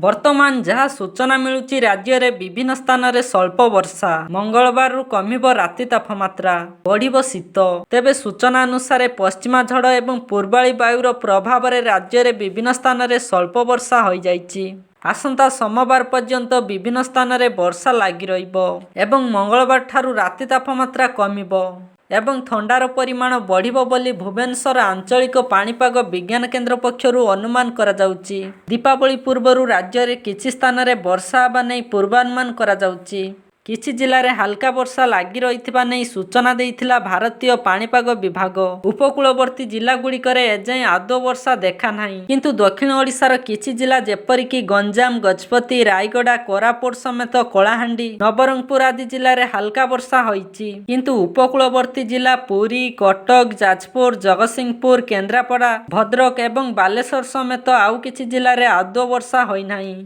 ବର୍ତ୍ତମାନ ଯାହା ସୂଚନା ମିଳୁଛି ରାଜ୍ୟରେ ବିଭିନ୍ନ ସ୍ଥାନରେ ସ୍ୱଳ୍ପ ବର୍ଷା। ମଙ୍ଗଳବାରରୁ କମିବ ରାତି ତାପମାତ୍ରା, ବଢ଼ିବ ଶୀତ। ତେବେ ସୂଚନା ଅନୁସାରେ ପଶ୍ଚିମା ଝଡ଼ ଏବଂ ପୂର୍ବାଳି ବାୟୁର ପ୍ରଭାବରେ ରାଜ୍ୟରେ ବିଭିନ୍ନ ସ୍ଥାନରେ ସ୍ୱଳ୍ପ ବର୍ଷା ହୋଇଯାଇଛି। ଆସନ୍ତା ସୋମବାର ପର୍ଯ୍ୟନ୍ତ ବିଭିନ୍ନ ସ୍ଥାନରେ ବର୍ଷା ଲାଗି ରହିବ ଏବଂ ମଙ୍ଗଳବାର ଠାରୁ ରାତି ତାପମାତ୍ରା କମିବ ଏବଂ ଥଣ୍ଡାର ପରିମାଣ ବଢ଼ିବ ବୋଲି ଭୁବନେଶ୍ୱର ଆଞ୍ଚଳିକ ପାଣିପାଗ ବିଜ୍ଞାନ କେନ୍ଦ୍ର ପକ୍ଷରୁ ଅନୁମାନ କରାଯାଉଛି। ଦୀପାବଳି ପୂର୍ବରୁ ରାଜ୍ୟରେ କିଛି ସ୍ଥାନରେ ବର୍ଷା ହେବା ନେଇ ପୂର୍ବାନୁମାନ କରାଯାଉଛି। କିଛି ଜିଲ୍ଲାରେ ହାଲକା ବର୍ଷା ଲାଗି ରହିଥିବା ନେଇ ସୂଚନା ଦେଇଥିଲା ଭାରତୀୟ ପାଣିପାଗ ବିଭାଗ। ଉପକୂଳବର୍ତ୍ତୀ ଜିଲ୍ଲାଗୁଡ଼ିକରେ ଏଯାଏଁ ଆଦୌ ବର୍ଷା ଦେଖାନାହିଁ, କିନ୍ତୁ ଦକ୍ଷିଣ ଓଡ଼ିଶାର କିଛି ଜିଲ୍ଲା ଯେପରିକି ଗଞ୍ଜାମ, ଗଜପତି, ରାୟଗଡ଼ା, କୋରାପୁଟ ସମେତ କଳାହାଣ୍ଡି, ନବରଙ୍ଗପୁର ଆଦି ଜିଲ୍ଲାରେ ହାଲକା ବର୍ଷା ହୋଇଛି। କିନ୍ତୁ ଉପକୂଳବର୍ତ୍ତୀ ଜିଲ୍ଲା ପୁରୀ, କଟକ, ଯାଜପୁର, ଜଗତସିଂହପୁର, କେନ୍ଦ୍ରାପଡ଼ା, ଭଦ୍ରକ ଏବଂ ବାଲେଶ୍ୱର ସମେତ ଆଉ କିଛି ଜିଲ୍ଲାରେ ଆଦୌ ବର୍ଷା ହୋଇନାହିଁ।